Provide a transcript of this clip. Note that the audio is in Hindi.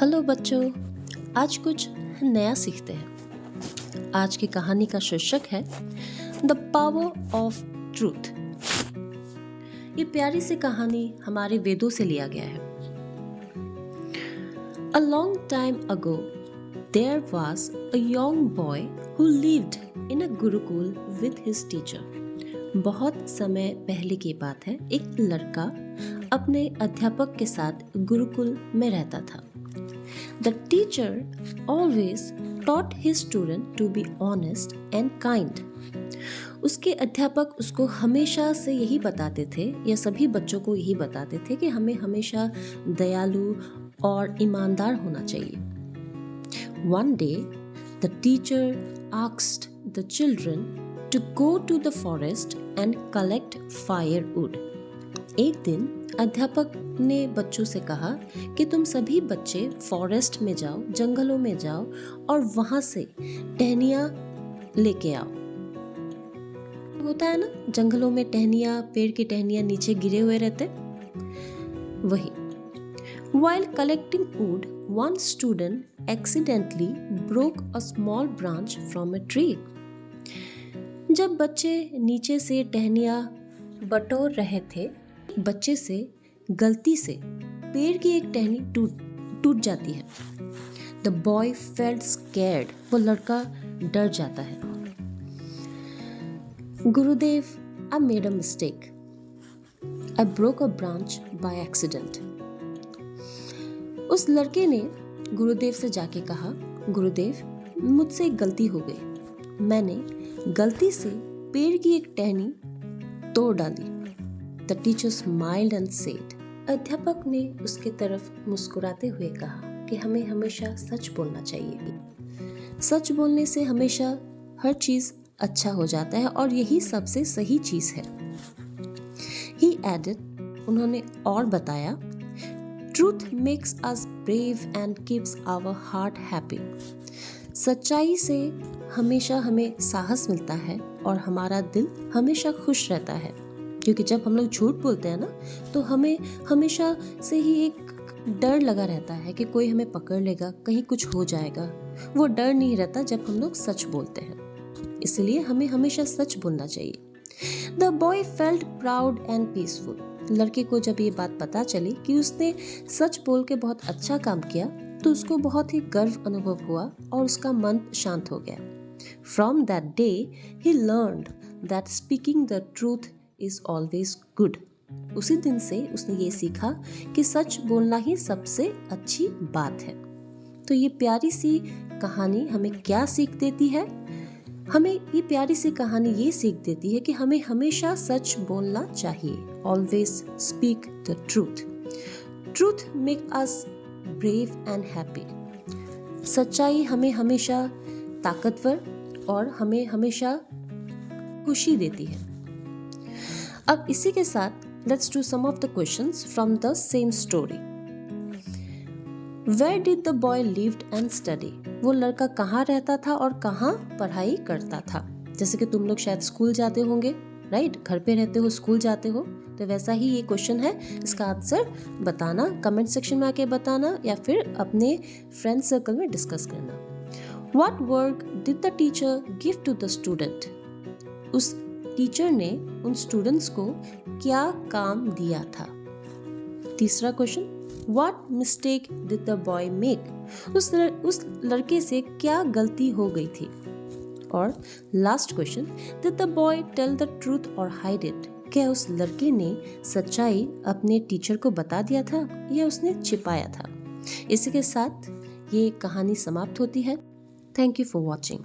हेलो बच्चों, आज कुछ नया सीखते हैं। आज की कहानी का शीर्षक है द पावर ऑफ ट्रूथ। ये प्यारी सी कहानी हमारे वेदों से लिया गया है। A long time ago, there was a young boy who lived in a Gurukul with his teacher. बहुत समय पहले की बात है, एक लड़का अपने अध्यापक के साथ गुरुकुल में रहता था। The teacher always taught his student to be honest and kind. उसके अध्यापक उसको हमेशा से यही बताते थे या सभी बच्चों को यही बताते थे कि हमें हमेशा दयालु और ईमानदार होना चाहिए। One day, the teacher asked the children to go to the forest and collect firewood. एक दिन अध्यापक ने बच्चों से कहा कि तुम सभी बच्चे फॉरेस्ट में जाओ, जंगलों में जाओ और वहां से टहनियाँ लेके आओ। होता है ना, जंगलों में टहनियाँ, पेड़ की टहनियाँ नीचे गिरे हुए रहते, वही। While collecting wood, one student accidentally broke a small branch from a tree. जब बच्चे नीचे से टहनियाँ बटोर रहे थे, बच्चे से गलती से पेड़ की एक टहनी टूट जाती है। The boy felt scared. वो लड़का डर जाता है। गुरुदेव, I made a mistake. I broke a branch by accident. उस लड़के ने गुरुदेव से जाके कहा, गुरुदेव, मुझसे एक गलती हो गई। मैंने गलती से पेड़ की एक टहनी तोड़ डाली। The teacher smiled and said. अध्यापक ने उसके तरफ मुस्कुराते हुए कहा कि हमें हमेशा सच बोलना चाहिए। सच बोलने से हमेशा हर चीज अच्छा हो जाता है और यही सबसे सही चीज है। He added, उन्होंने और बताया, Truth makes us brave and keeps our heart happy. सच्चाई से हमेशा हमें साहस मिलता है और हमारा दिल हमेशा खुश रहता है। क्योंकि जब हम लोग झूठ बोलते हैं ना, तो हमें हमेशा से ही एक डर लगा रहता है कि कोई हमें पकड़ लेगा, कहीं कुछ हो जाएगा। वो डर नहीं रहता जब हम लोग सच बोलते हैं। इसलिए हमें हमेशा सच बोलना चाहिए। The boy felt proud and peaceful. लड़के को जब ये बात पता चली कि उसने सच बोल के बहुत अच्छा काम किया, तो उसको बहुत ही गर्व अनुभव हुआ और उसका मन शांत हो गया। From that day, he learned that speaking the truth is always good. उसी दिन से उसने ये सीखा कि सच बोलना ही सबसे अच्छी बात है। तो ये प्यारी सी कहानी हमें क्या सीख देती है? हमें ये प्यारी सी कहानी ये सीख देती है कि हमें हमेशा सच बोलना चाहिए। Always speak the truth. Truth make us brave and happy. सच्चाई हमें हमेशा ताकतवर और हमें हमेशा खुशी देती है। अब इसी के साथ let's do some of the questions from the same story. Where did the boy lived and study? वो लड़का कहाँ रहता था और कहाँ पढ़ाई करता था? जैसे कि तुम लोग शायद स्कूल जाते होंगे, राइट? घर पे रहते हो, स्कूल जाते हो, तो वैसा ही ये क्वेश्चन है। इसका आंसर बताना, कमेंट सेक्शन में आके बताना या फिर अपने फ्रेंड सर्कल में डिस्कस करना। What work did the teacher give to the student? उस टीचर ने उन स्टूडेंट्स को क्या काम दिया था? तीसरा question, What mistake did the boy make? उस लड़के से क्या गलती हो गई थी? और last question, Did the boy tell the truth or hide it? क्या उस लड़के ने सच्चाई अपने टीचर को बता दिया था या उसने छिपाया था? इसी के साथ ये कहानी समाप्त होती है। Thank you for watching.